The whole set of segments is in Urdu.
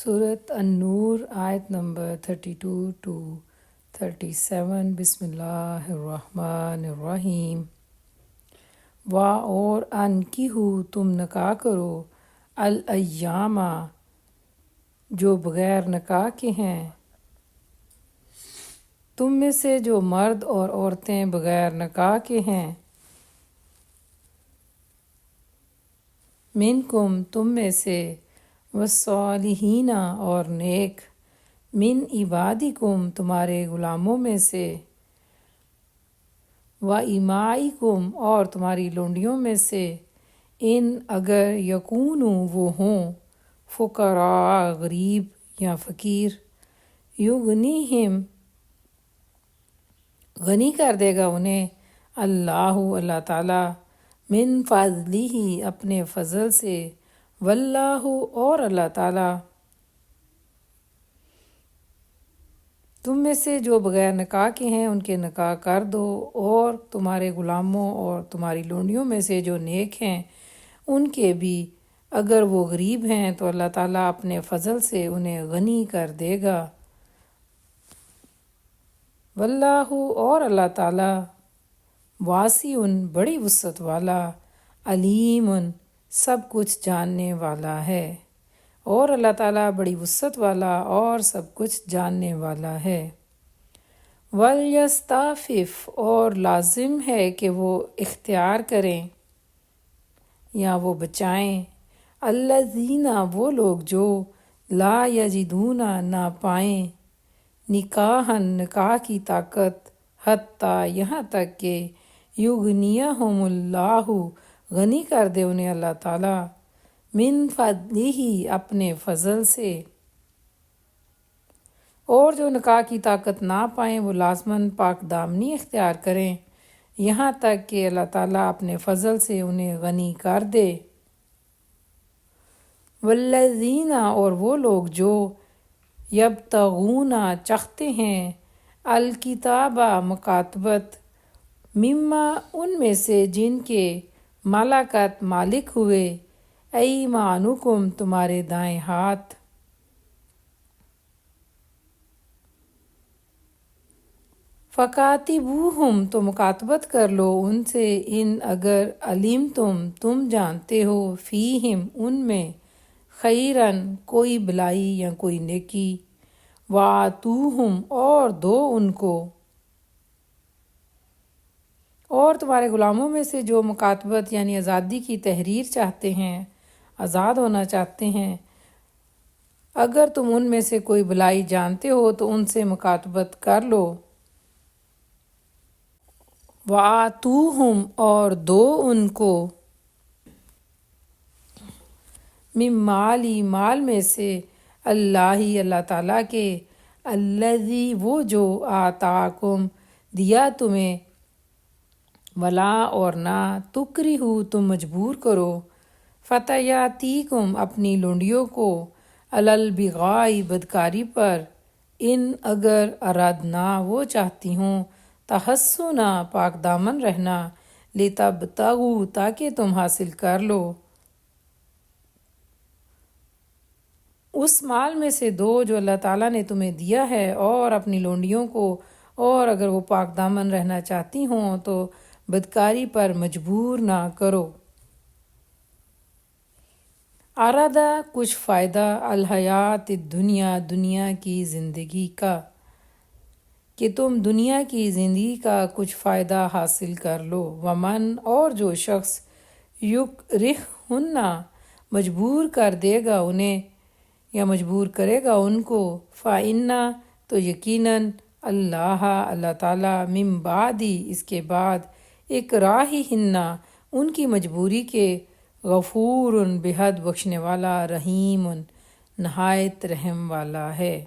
صورت النور آیت نمبر 32 to 37۔ بسم اللہ الرحمن الرحیم۔ اور انکحوا تم نکاح کرو الایام جو بغیر نکاح کے ہیں، تم میں سے جو مرد اور عورتیں بغیر نکاح کے ہیں، منکم تم میں سے، والصالحین اور نیک، من عبادکم تمہارے غلاموں میں سے، وامائکم اور تمہاری لونڈیوں میں سے، ان اگر یکونوا وہ ہوں، فقراء غریب یا فقیر، یغنیہم غنی کر دے گا انہیں، اللہ تعالی، من فضلہ اپنے فضل سے، واللہ اور اللہ تعالی، تم میں سے جو بغیر نکاح کے ہیں ان کے نکاح کر دو، اور تمہارے غلاموں اور تمہاری لونڈیوں میں سے جو نیک ہیں ان کے بھی، اگر وہ غریب ہیں تو اللہ تعالیٰ اپنے فضل سے انہیں غنی کر دے گا، واللہ اور اللہ تعالیٰ، واسع بڑی وسعت والا، علیم سب کچھ جاننے والا ہے، اور اللہ تعالیٰ بڑی وسعت والا اور سب کچھ جاننے والا ہے۔ وَلْيَسْتَعْفِفْ اور لازم ہے کہ وہ اختیار کریں یا وہ بچائیں، الذین وہ لوگ جو، لا یجدون نہ پائیں، نکاح کی طاقت، حتیٰ یہاں تک کہ یغنیہم اللہ غنی کر دے انہیں اللہ تعالیٰ، من فضلہ اپنے فضل سے، اور جو نکاح کی طاقت نہ پائیں وہ لازماً پاک دامنی اختیار کریں یہاں تک کہ اللہ تعالیٰ اپنے فضل سے انہیں غنی کر دے۔ والذین اور وہ لوگ جو، یبتغون چاہتے ہیں، الکتاب مکاتبت، مما ان میں سے جن کے، ملکت مالک ہوئے، ایمانکم تمہارے دائیں ہاتھ، فکاتبوہم تو مکاتبت کر لو ان سے، ان اگر علمتم تم جانتے ہو، فیہم ان میں، خیرن کوئی بلائی یا کوئی نیکی، وآتوہم اور دو ان کو، اور تمہارے غلاموں میں سے جو مکاتبت یعنی آزادی کی تحریر چاہتے ہیں، آزاد ہونا چاہتے ہیں، اگر تم ان میں سے کوئی بلائی جانتے ہو تو ان سے مکاتبت کر لو، وآتوہم اور دو ان کو، من مالی مال میں سے، اللہ تعالیٰ کے، الذی وہ جو، آتاکم دیا تمہیں، ولا اور نہ، تکرہوا تم مجبور کرو، فتیاتیکم اپنی لونڈیوں کو، علی البغاء بدکاری پر، ان اگر ارادنا وہ چاہتی ہوں، تحصنا پاک دامن رہنا، لتبتغوا تاکہ تم حاصل کر لو، اس مال میں سے دو جو اللہ تعالیٰ نے تمہیں دیا ہے، اور اپنی لونڈیوں کو، اور اگر وہ پاک دامن رہنا چاہتی ہوں تو بدکاری پر مجبور نہ کرو۔ ارادہ کچھ فائدہ، الحیات الدنیا دنیا کی زندگی کا، کہ تم دنیا کی زندگی کا کچھ فائدہ حاصل کر لو، ومن اور جو شخص، یکرہہن مجبور کر دے گا انہیں یا مجبور کرے گا ان کو، فإنہ تو یقیناً، اللہ تعالیٰ، من بعد اس کے بعد، اکراہہن ان کی مجبوری کے، غفور بے حد بخشنے والا، رحیم نہایت رحم والا ہے۔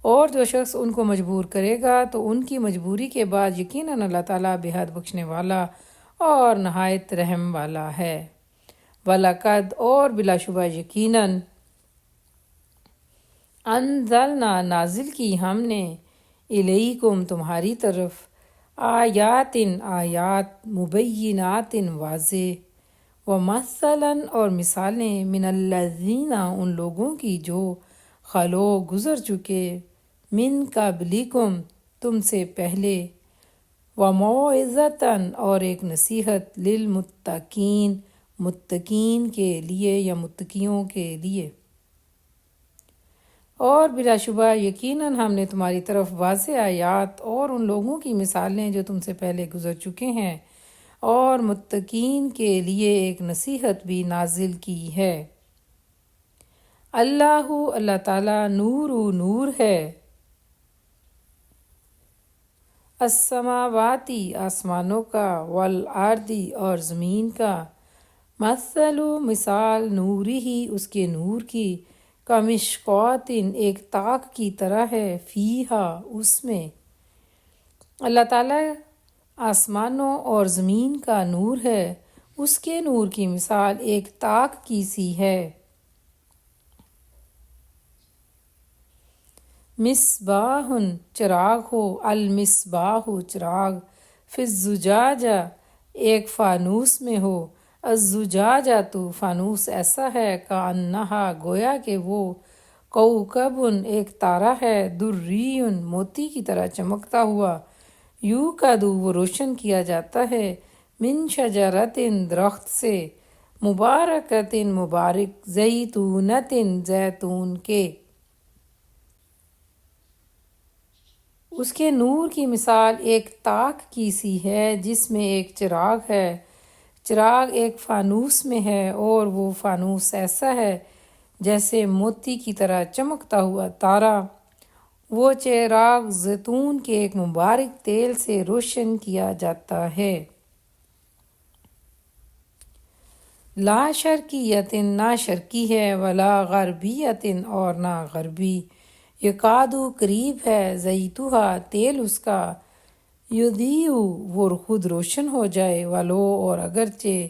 اور جو شخص ان کو مجبور کرے گا تو ان کی مجبوری کے بعد یقیناً اللہ تعالیٰ بے حد بخشنے والا اور نہایت رحم والا ہے۔ وَلَقَدْ اور بلا شبہ یقیناً، انزلنا نازل کی ہم نے، الیکم تمہاری طرف، آیات آیات، مبینات واضح، وَمَثَّلًا اور مثالیں من الذین ان لوگوں کی جو خلو گزر چکے من قبلکم تم سے پہلے وَمَوْعِظَةً اور ایک نصیحت للمتقین متقین کے لیے یا متقیوں کے لیے۔ اور بلا شبہ یقیناً ہم نے تمہاری طرف واضح آیات اور ان لوگوں کی مثالیں جو تم سے پہلے گزر چکے ہیں اور متقین کے لیے ایک نصیحت بھی نازل کی ہے۔ اللہ تعالیٰ نور ہے، السماواتی آسمانوں کا، والارضی اور زمین کا، مثل مثال نورہ اس کے نور کی، کمشکوۃ ایک تاک کی طرح ہے، فیہا اس میں۔ اللہ تعالیٰ آسمانوں اور زمین کا نور ہے، اس کے نور کی مثال ایک تاک کی سی ہے۔ مصباح چراغ ہو، المصباح چراغ، فی الزجاجہ ایک فانوس میں ہو، الزجاجہ تو فانوس ایسا ہے، کأنہا گویا کہ وہ، کوکب ایک تارہ ہے، دری موتی کی طرح چمکتا ہوا، یوقد وہ روشن کیا جاتا ہے، من شجرۃ درخت سے، مبارکۃ مبارک، زیتونۃ زیتون کے۔ اس کے نور کی مثال ایک تاک کی سی ہے جس میں ایک چراغ ہے، چراغ ایک فانوس میں ہے اور وہ فانوس ایسا ہے جیسے موتی کی طرح چمکتا ہوا تارا۔ وہ چراغ زیتون کے ایک مبارک تیل سے روشن کیا جاتا ہے۔ لا شرقیۃ نہ شرقی ہے، ولا غربیۃ اور نہ غربی، یکادو قریب ہے، زیتوہا تیل اس کا، یضیء وہ خود روشن ہو جائے، ولو اور اگرچہ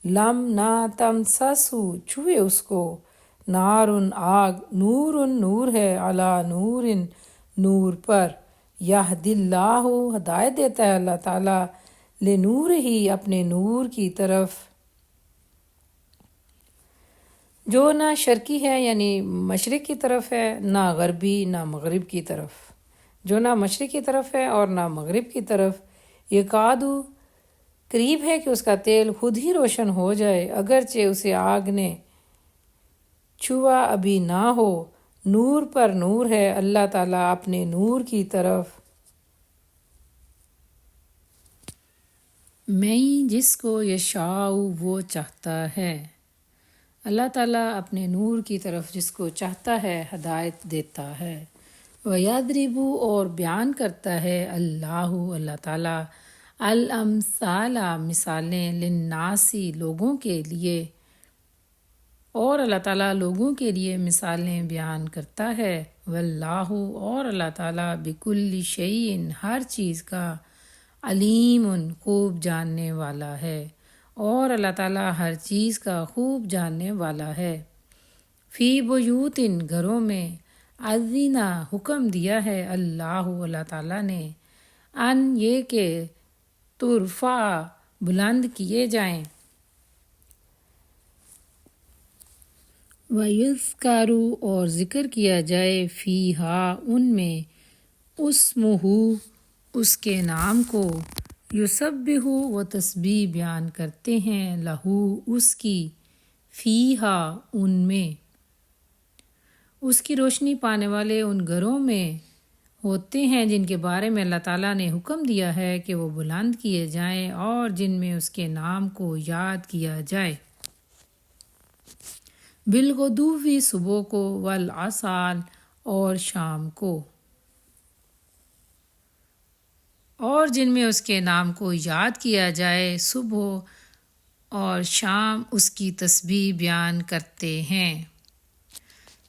لم نہ تمسسہ چھوئے اس کو، نار آگ، نور نور ہے، علی نور نور پر، یہدی اللہ ہدایت دیتا ہے اللہ تعالیٰ، لنور ہی اپنے نور کی طرف۔ جو نہ شرقی ہے یعنی مشرق کی طرف ہے، نہ غربی نہ مغرب کی طرف، جو نہ مشرق کی طرف ہے اور نہ مغرب کی طرف، یکادو قریب ہے کہ اس کا تیل خود ہی روشن ہو جائے، اگرچہ اسے آگ نے چھوا ابھی نہ ہو، نور پر نور ہے اللہ تعالیٰ اپنے نور کی طرف۔ میں جس کو یشاء وہ چاہتا ہے، اللہ تعالیٰ اپنے نور کی طرف جس کو چاہتا ہے ہدایت دیتا ہے۔ وَيَضْرِبُ اور بیان کرتا ہے اللہ تعالیٰ، الامثال مثالیں، للناس لوگوں کے لیے، اور اللہ تعالیٰ لوگوں کے لیے مثالیں بیان کرتا ہے، واللہ اور اللہ تعالیٰ بکل شیء ہر چیز کا، علیم خوب جاننے والا ہے، اور اللہ تعالیٰ ہر چیز کا خوب جاننے والا ہے۔ فی بیوت گھروں میں، اذن حکم دیا ہے اللہ تعالیٰ نے، ان یہ کہ ترفع بلند کیے جائیں، وَيُذْكَرُ اور ذکر کیا جائے، فیہا ان میں، اسمہ اس کے نام کو، یسبح وہ تسبیح بیان کرتے ہیں، لہو اس کی، فیہا ان میں، اس کی روشنی پانے والے ان گھروں میں ہوتے ہیں جن کے بارے میں اللہ تعالیٰ نے حکم دیا ہے کہ وہ بلند کیے جائیں اور جن میں اس کے نام کو یاد کیا جائے، بالغدو صبح کو، والعصال اور شام کو، اور جن میں اس کے نام کو یاد کیا جائے، صبح اور شام اس کی تسبیح بیان کرتے ہیں۔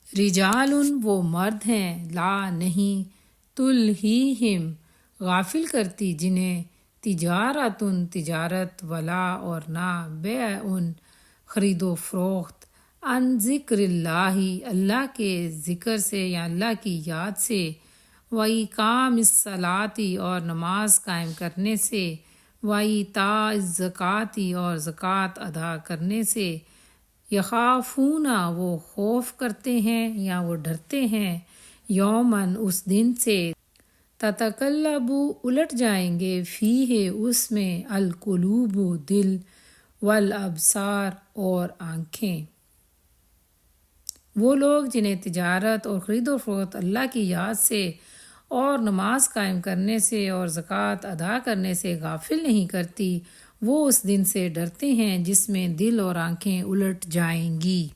رجال وہ مرد ہیں، لا نہیں، تلہیہم غافل کرتی جنہیں، تجارت تجارت، ولا اور نہ، بیع خرید و فروخت، عن ذکر اللہ اللہ کے ذکر سے یا اللہ کی یاد سے، وَإِقَامِ الصَّلَاةِ اور نماز قائم کرنے سے، وَإِيتَاءِ الزَّکَاةِ اور زکوٰۃ ادا کرنے سے، یخافون وہ خوف کرتے ہیں یا وہ ڈرتے ہیں، یومن اس دن سے، تتقلب الٹ جائیں گے، فیہ اس میں، القلوب دل، والابصار اور آنکھیں۔ وہ لوگ جنہیں تجارت اور خرید و فروخت اللہ کی یاد سے اور نماز قائم کرنے سے اور زکوٰۃ ادا کرنے سے غافل نہیں کرتی، وہ اس دن سے ڈرتے ہیں جس میں دل اور آنکھیں الٹ جائیں گی۔